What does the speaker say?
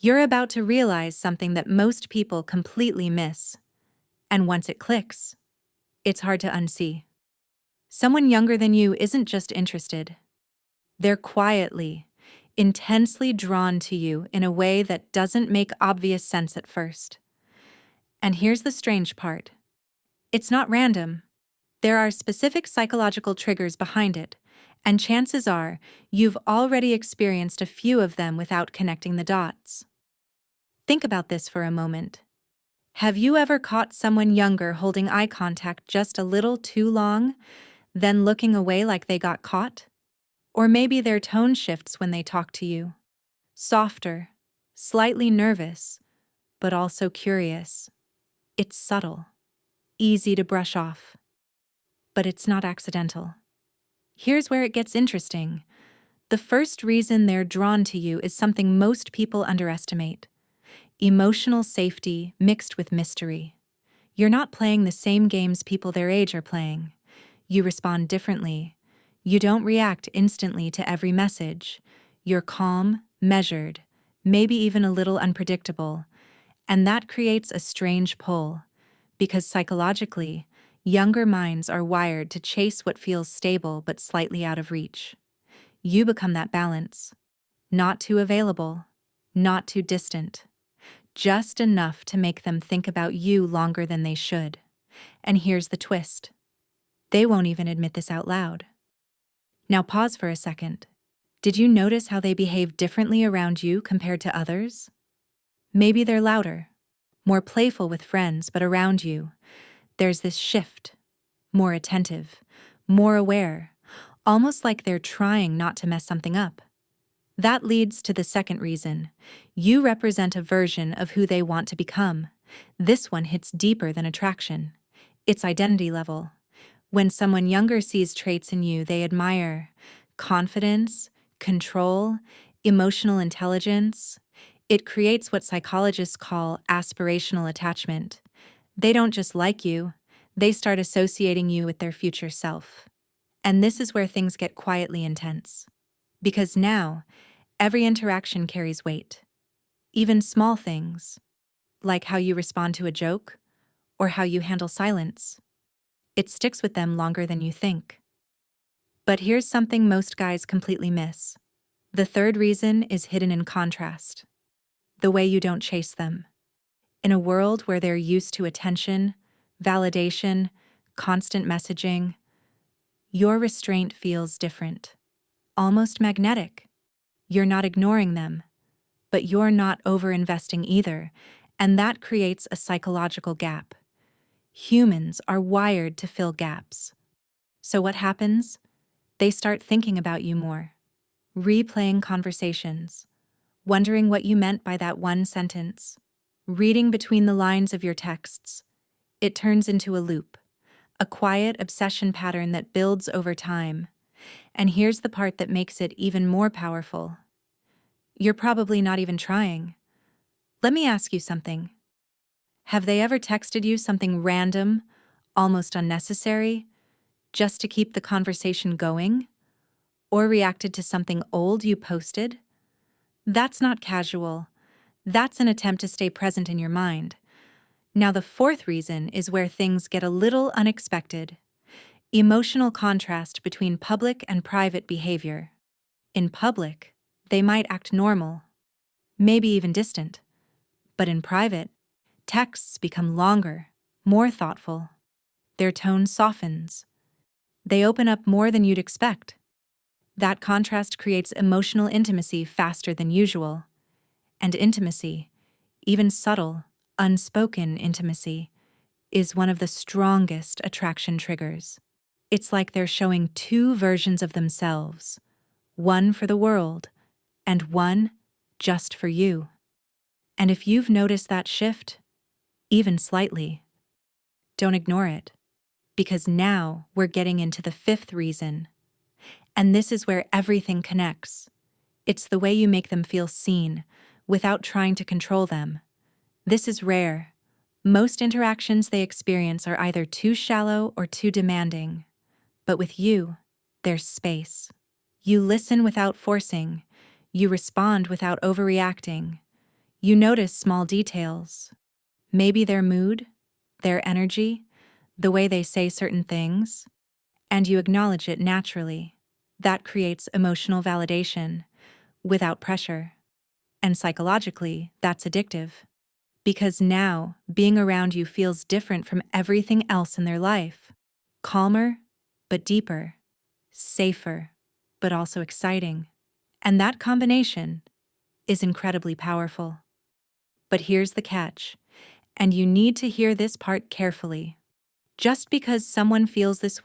You're about to realize something that most people completely miss. And once it clicks, it's hard to unsee. Someone younger than you isn't just interested. They're quietly, intensely drawn to you in a way that doesn't make obvious sense at first. And here's the strange part. It's not random. There are specific psychological triggers behind it, and chances are you've already experienced a few of them without connecting the dots. Think about this for a moment. Have you ever caught someone younger holding eye contact just a little too long, then looking away like they got caught? Or maybe their tone shifts when they talk to you. Softer, slightly nervous, but also curious. It's subtle, easy to brush off. But it's not accidental. Here's where it gets interesting. The first reason they're drawn to you is something most people underestimate: emotional safety mixed with mystery. You're not playing the same games people their age are playing. You respond differently. You don't react instantly to every message. You're calm, measured, maybe even a little unpredictable. And that creates a strange pull, because psychologically, younger minds are wired to chase what feels stable but slightly out of reach. You become that balance. Not too available, not too distant. Just enough to make them think about you longer than they should. And here's the twist. They won't even admit this out loud. Now pause for a second. Did you notice how they behave differently around you compared to others? Maybe they're louder, more playful with friends, but around you, there's this shift. More attentive, more aware, almost like they're trying not to mess something up. That leads to the second reason. You represent a version of who they want to become. This one hits deeper than attraction. It's identity level. When someone younger sees traits in you they admire, confidence, control, emotional intelligence, it creates what psychologists call aspirational attachment. They don't just like you, they start associating you with their future self. And this is where things get quietly intense. Because now, every interaction carries weight. Even small things, like how you respond to a joke or how you handle silence. It sticks with them longer than you think. But here's something most guys completely miss. The third reason is hidden in contrast. The way you don't chase them. In a world where they're used to attention, validation, constant messaging, your restraint feels different, almost magnetic. You're not ignoring them, but you're not over-investing either, and that creates a psychological gap. Humans are wired to fill gaps. So what happens? They start thinking about you more, replaying conversations, wondering what you meant by that one sentence, reading between the lines of your texts. It turns into a loop, a quiet obsession pattern that builds over time. And here's the part that makes it even more powerful. You're probably not even trying. Let me ask you something. Have they ever texted you something random, almost unnecessary, just to keep the conversation going? Or reacted to something old you posted? That's not casual. That's an attempt to stay present in your mind. Now the fourth reason is where things get a little unexpected. Emotional contrast between public and private behavior. In public, they might act normal, maybe even distant. But in private, texts become longer, more thoughtful. Their tone softens. They open up more than you'd expect. That contrast creates emotional intimacy faster than usual. And intimacy, even subtle, unspoken intimacy, is one of the strongest attraction triggers. It's like they're showing two versions of themselves, one for the world, and one just for you. And if you've noticed that shift, even slightly, don't ignore it, because now we're getting into the fifth reason. And this is where everything connects. It's the way you make them feel seen, without trying to control them. This is rare. Most interactions they experience are either too shallow or too demanding. But with you, there's space. You listen without forcing. You respond without overreacting. You notice small details, maybe their mood, their energy, the way they say certain things, and you acknowledge it naturally. That creates emotional validation without pressure. And psychologically, that's addictive. Because now, being around you feels different from everything else in their life. Calmer, but deeper. Safer, but also exciting. And that combination is incredibly powerful. But here's the catch, and you need to hear this part carefully. Just because someone feels this way